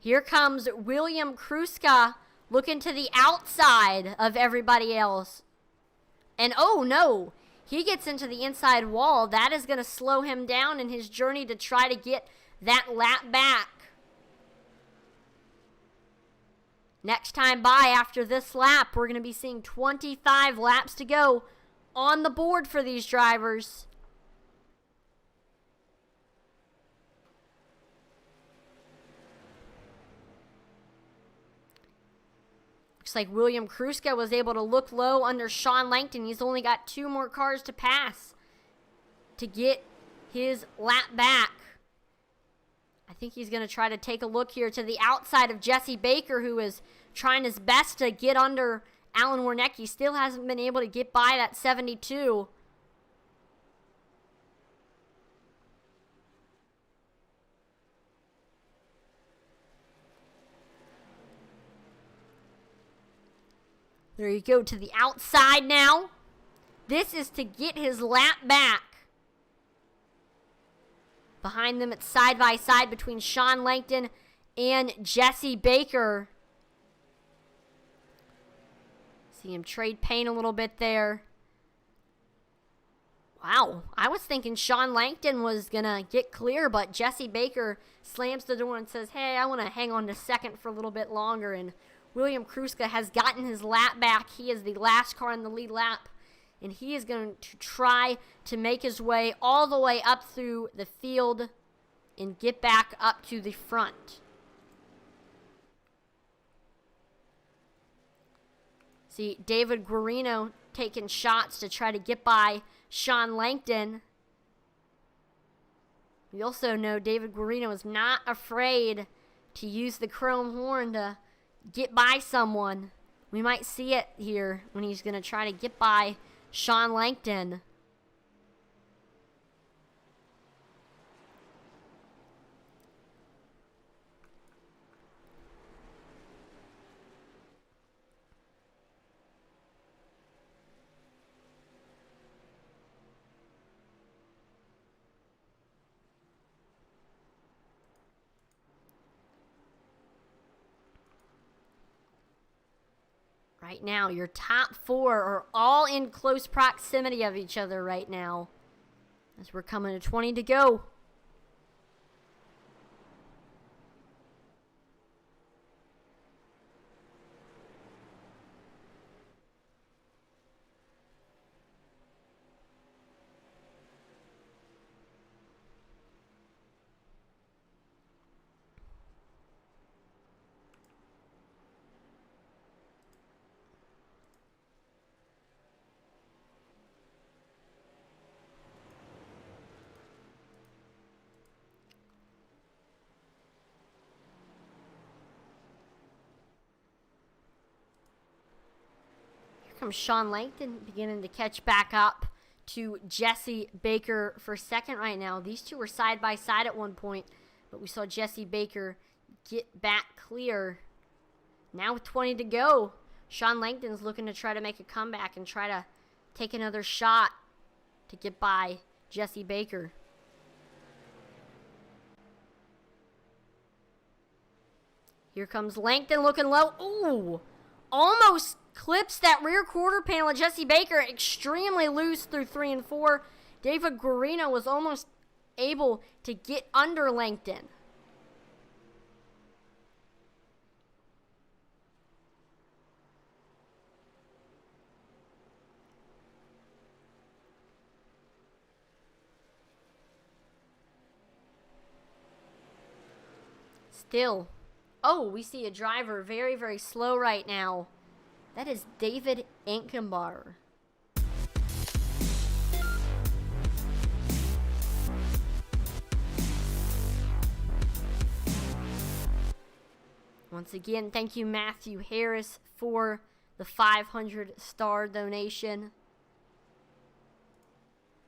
Speaker 1: Here comes William Kruska looking to the outside of everybody else. And oh no, he gets into the inside wall. That is going to slow him down in his journey to try to get that lap back. Next time by after this lap, we're going to be seeing 25 laps to go on the board for these drivers. Looks like William Kruska was able to look low under Sean Langton. He's only got 2 more cars to pass to get his lap back. I think he's going to try to take a look here to the outside of Jesse Baker, who is trying his best to get under Alan Warnecki. Still hasn't been able to get by that 72. There you go, to the outside now. This is to get his lap back. Behind them, it's side by side between Sean Langton and Jesse Baker. See him trade paint a little bit there. Wow, I was thinking Sean Langton was going to get clear, but Jesse Baker slams the door and says, hey, I want to hang on to second for a little bit longer. And William Kruska has gotten his lap back. He is the last car in the lead lap, and he is going to try to make his way all the way up through the field and get back up to the front. See, David Guarino taking shots to try to get by Sean Langton. We also know David Guarino is not afraid to use the chrome horn to get by someone. We might see it here when he's going to try to get by Sean Langton. Right now, your top 4 are all in close proximity of each other right now, as we're coming to 20 to go. Comes Sean Langton beginning to catch back up to Jesse Baker for second right now. These two were side by side at one point, but we saw Jesse Baker get back clear. Now with 20 to go, Sean Langton's looking to try to make a comeback and try to take another shot to get by Jesse Baker. Here comes Langton looking low. Ooh, almost clips that rear quarter panel of Jesse Baker. Extremely loose through 3 and 4. David Guarino was almost able to get under Langton. Still. Oh, we see a driver very, very slow right now. That is David Ankenbar. Once again, thank you, Matthew Harris, for the 500-star donation.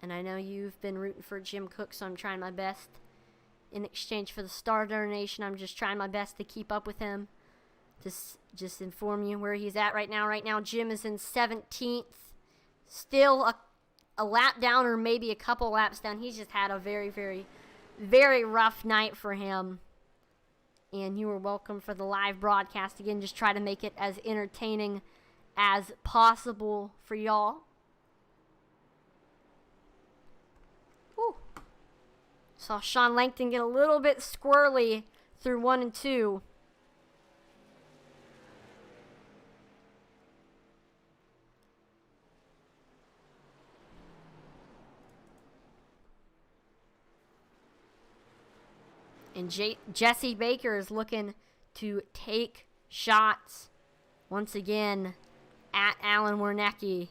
Speaker 1: And I know you've been rooting for Jim Cook, so I'm trying my best. In exchange for the star donation, I'm just trying my best to keep up with him. Just inform you where he's at right now. Right now, Jim is in 17th. Still a lap down, or maybe a couple laps down. He's just had a very, very, very rough night for him. and you are welcome for the live broadcast. Again, just try to make it as entertaining as possible for y'all. Woo. Saw Sean Langton get a little bit squirrely through 1 and 2. And Jesse Baker is looking to take shots once again at Alan Wernecke.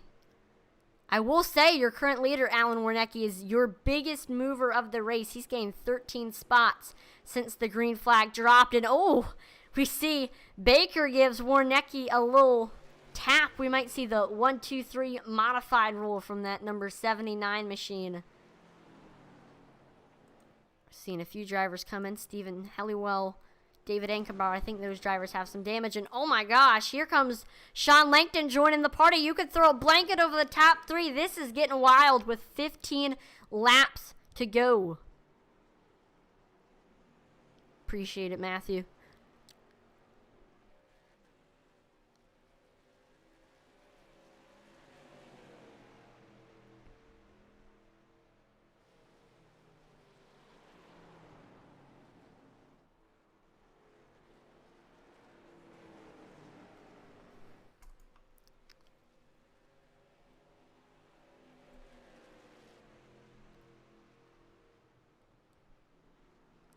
Speaker 1: I will say your current leader, Alan Wernecke, is your biggest mover of the race. He's gained 13 spots since the green flag dropped. And we see Baker gives Wernecke a little tap. We might see the 1-2-3 modified rule from that number 79 machine. Seen a few drivers come in. Stephen Helliwell, David Ankenbauer. I think those drivers have some damage. And oh my gosh, here comes Sean Langton joining the party. You could throw a blanket over the top 3. This is getting wild with 15 laps to go. Appreciate it, Matthew.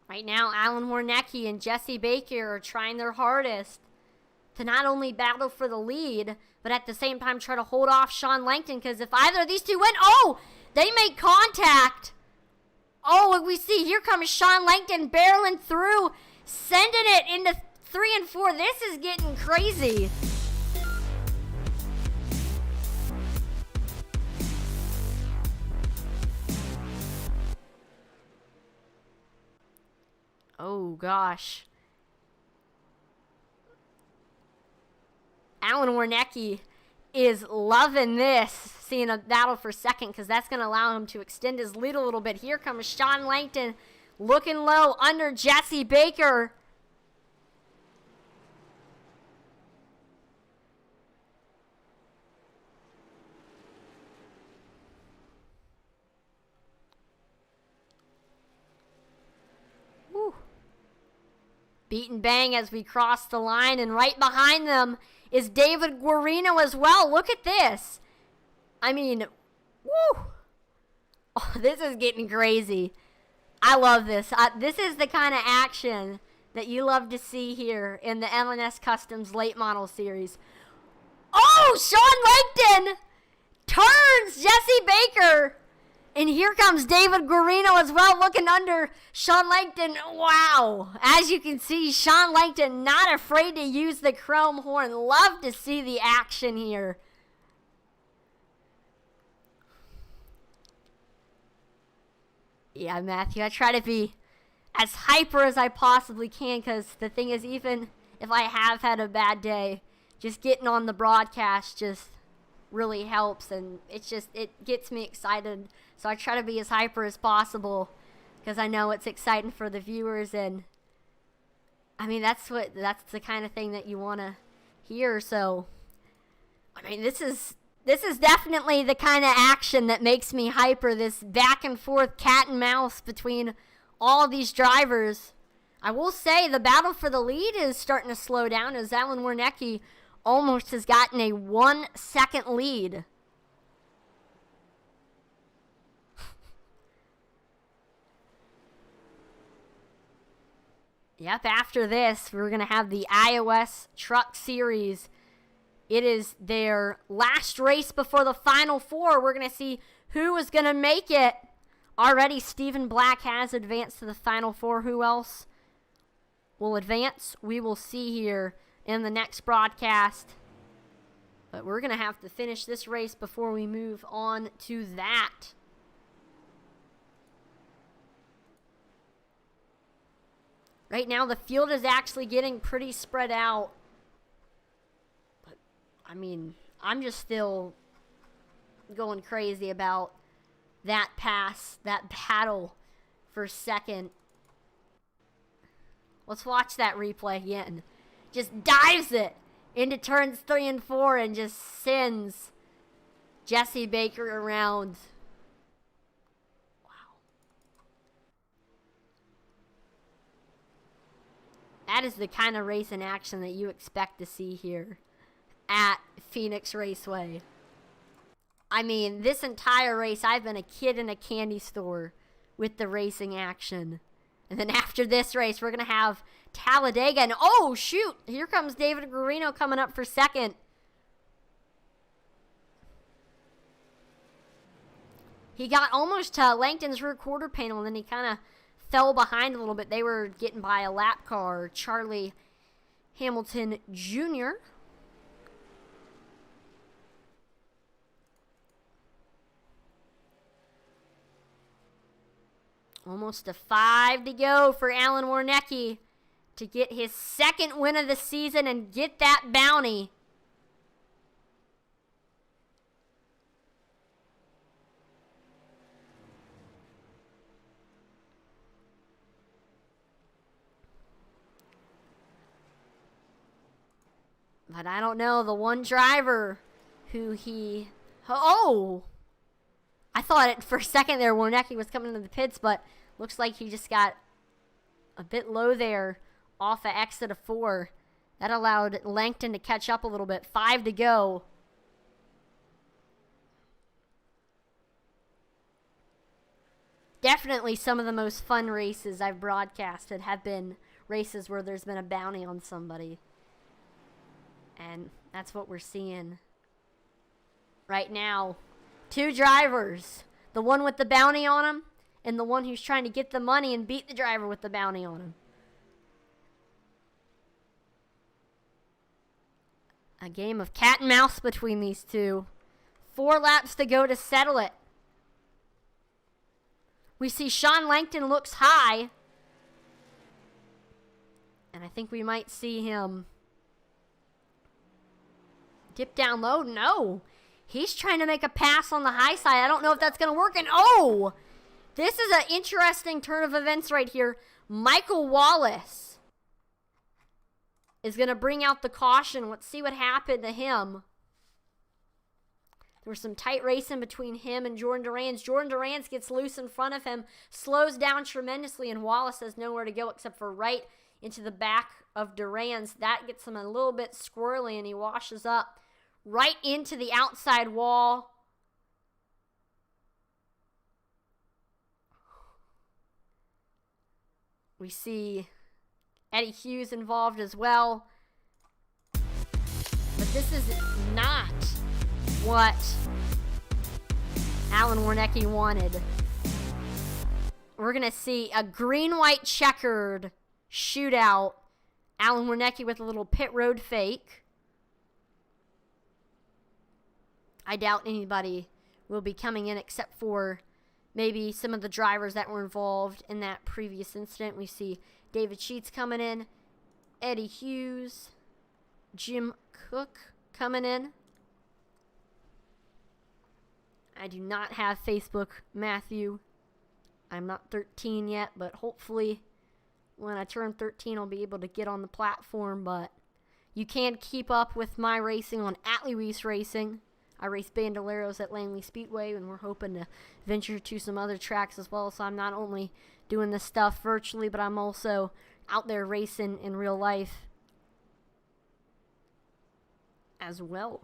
Speaker 1: Right now, Alan Wernecke and Jesse Baker are trying their hardest to not only battle for the lead, but at the same time try to hold off Sean Langton, because if either of these two win, they make contact. We see here comes Sean Langton barreling through, sending it into 3 and 4. This is getting crazy. Oh, gosh. Alan Wernecke is loving this, seeing a battle for second, because that's going to allow him to extend his lead a little bit. Here comes Sean Langton looking low under Jesse Baker. Beat and bang as we cross the line, and right behind them is David Guarino as well. Look at this. I mean, woo! This is getting crazy. I love this. This is the kind of action that you love to see here in the M&S Customs Late Model Series. Sean Langton turns Jesse Baker. And here comes David Guarino as well, looking under Sean Langton. Wow. As you can see, Sean Langton not afraid to use the chrome horn. Love to see the action here. Yeah, Matthew, I try to be as hyper as I possibly can, because the thing is, even if I have had a bad day, just getting on the broadcast just really helps, and it gets me excited. So I try to be as hyper as possible, because I know it's exciting for the viewers, and I mean that's the kind of thing that you want to hear. So I mean this is definitely the kind of action that makes me hyper, this back and forth cat and mouse between all of these drivers. I will say the battle for the lead is starting to slow down, as Alan Wernecke almost has gotten a 1-second lead. Yep, after this, we're going to have the iOS Truck Series. It is their last race before the Final Four. We're going to see who is going to make it. Already, Stephen Black has advanced to the Final Four. Who else will advance? We will see here in the next broadcast. But we're going to have to finish this race before we move on to that. Right now, the field is actually getting pretty spread out. But, I mean, I'm just still going crazy about that pass, that battle for second. Let's watch that replay again. Just dives it into turns 3 and 4 and just sends Jesse Baker around. Wow. That is the kind of race in action that you expect to see here at Phoenix Raceway. I mean, this entire race, I've been a kid in a candy store with the racing action. And then after this race, we're going to have Talladega. And oh, shoot, here comes David Guarino coming up for second. He got almost to Langton's rear quarter panel, and then he kind of fell behind a little bit. They were getting by a lap car, Charlie Hamilton Jr. Almost a 5 to go for Alan Warnecki to get his second win of the season and get that bounty. But I don't know, the one driver who he... Oh! I thought for a second there Warnecki was coming into the pits, but looks like he just got a bit low there off of exit of 4. That allowed Langton to catch up a little bit. 5 to go. Definitely some of the most fun races I've broadcasted have been races where there's been a bounty on somebody. And that's what we're seeing right now. 2 drivers. The one with the bounty on him and the one who's trying to get the money and beat the driver with the bounty on him. A game of cat and mouse between these two. 4 laps to go to settle it. We see Sean Langton looks high. And I think we might see him dip down low. No. He's trying to make a pass on the high side. I don't know if that's going to work. And oh, this is an interesting turn of events right here. Michael Wallace is going to bring out the caution. Let's see what happened to him. There was some tight racing between him and Jordan Durans. Jordan Durans gets loose in front of him, slows down tremendously, and Wallace has nowhere to go except for right into the back of Durans. That gets him a little bit squirrely, and he washes up right into the outside wall. We see Eddie Hughes involved as well. But this is not what Alan Warnecki wanted. We're going to see a green-white checkered shootout. Alan Warnecki with a little pit road fake. I doubt anybody will be coming in except for maybe some of the drivers that were involved in that previous incident. We see David Sheets coming in, Eddie Hughes, Jim Cook coming in. I do not have Facebook, Matthew. I'm not 13 yet, but hopefully when I turn 13 I'll be able to get on the platform. But you can keep up with my racing on @Luis Racing. I race Bandoleros at Langley Speedway, and we're hoping to venture to some other tracks as well. So I'm not only doing this stuff virtually, but I'm also out there racing in real life as well.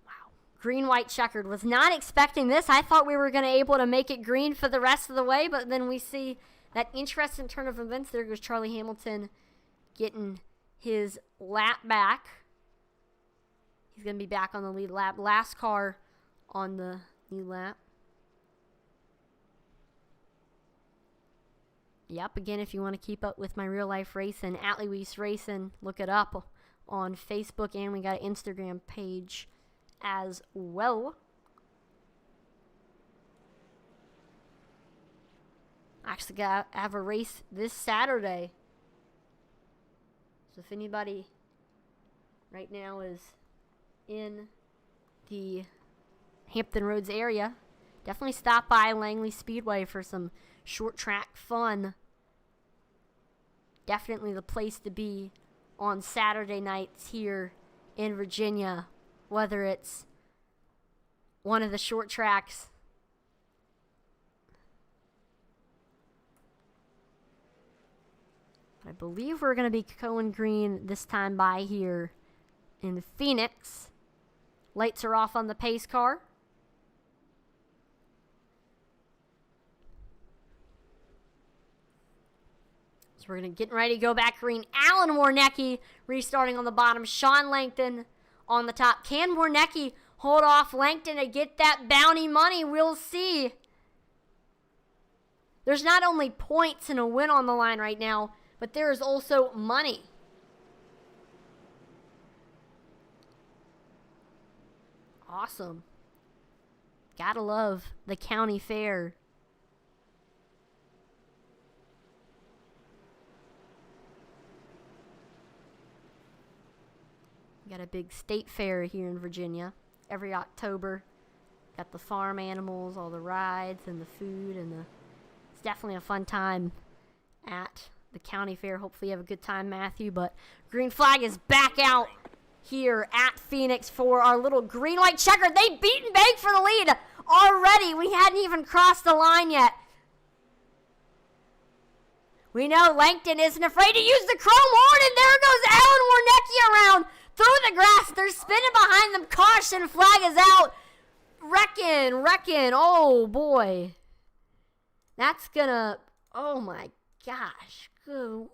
Speaker 1: Wow. Green-white checkered. Was not expecting this. I thought we were going to able to make it green for the rest of the way, but then we see that interesting turn of events. There goes Charlie Hamilton getting his lap back. He's going to be back on the lead lap. Last car on the lead lap. Yep, again, if you want to keep up with my real-life racing, @Luis Racing, look it up on Facebook, and we got an Instagram page as well. Actually, have a race this Saturday. So if anybody right now is in the Hampton Roads area, definitely stop by Langley Speedway for some short track fun. Definitely the place to be on Saturday nights here in Virginia, whether it's one of the short tracks. I believe we're going to be going green this time by here in Phoenix. Lights are off on the pace car. So we're going to get ready to go back green. Alan Warnecki restarting on the bottom. Sean Langton on the top. Can Warnecki hold off Langton to get that bounty money? We'll see. There's not only points and a win on the line right now, but there is also money. Awesome. Gotta love the county fair. Got a big state fair here in Virginia every October. Got the farm animals, all the rides, and the food, and it's definitely a fun time at the county fair. Hopefully you have a good time, Matthew. But green flag is back out here at Phoenix for our little green white checker. They beat and bang for the lead already. We hadn't even crossed the line yet. We know Langton isn't afraid to use the chrome horn, and there goes Alan Warnecki around through the grass. They're spinning behind them. Caution flag is out. Wrecking. Oh, boy. That's gonna, oh, my gosh. Good. Woo.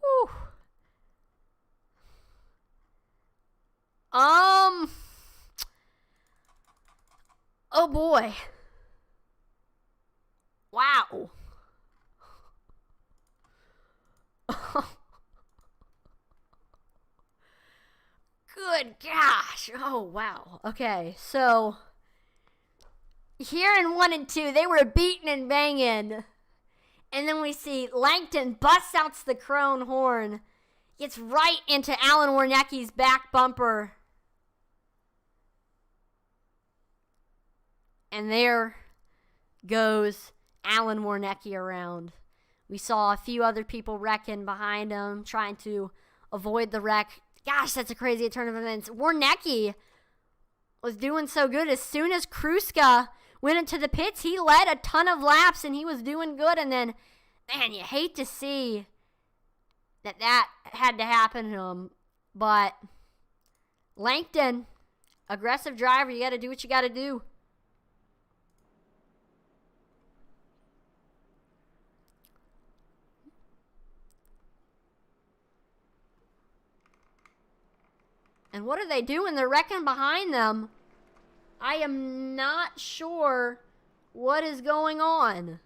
Speaker 1: Oh, boy. Wow. Good gosh. Oh, wow. Okay, so here in 1 and 2, they were beating and banging. And then we see Langton busts out the chrome horn. Gets right into Alan Warnecki's back bumper. And there goes Alan Warnecki around. We saw a few other people wrecking behind him, trying to avoid the wreck. Gosh, that's a crazy turn of events. Warnecki was doing so good. As soon as Kruska went into the pits, he led a ton of laps, and he was doing good. And then, man, you hate to see that had to happen to him. But Langton, aggressive driver, you got to do what you got to do. And what are they doing? They're wrecking behind them. I am not sure what is going on.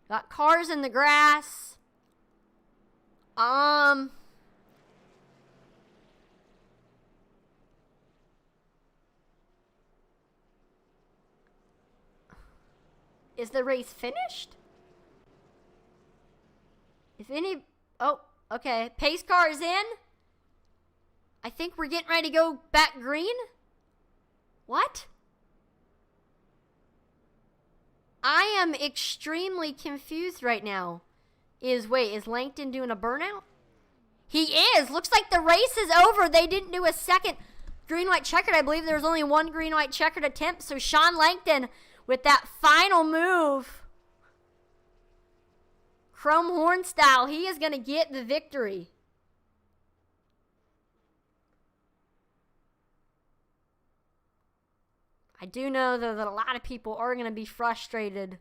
Speaker 1: Got cars in the grass. Is the race finished? Oh, okay. Pace car is in. I think we're getting ready to go back green. What? I am extremely confused right now. Is Langton doing a burnout? He is. Looks like the race is over. They didn't do a second green-white checkered. I believe there was only one green-white checkered attempt. So Sean Langton with that final move, chrome horn style, he is going to get the victory. I do know, though, that a lot of people are going to be frustrated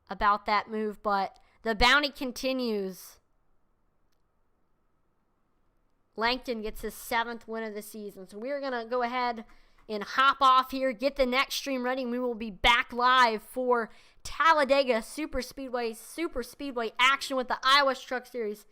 Speaker 1: about that move, but the bounty continues. Langton gets his 7th win of the season. So we're going to go ahead and hop off here, get the next stream ready, and we will be back live for Talladega Super Speedway action with the Iowa Truck Series.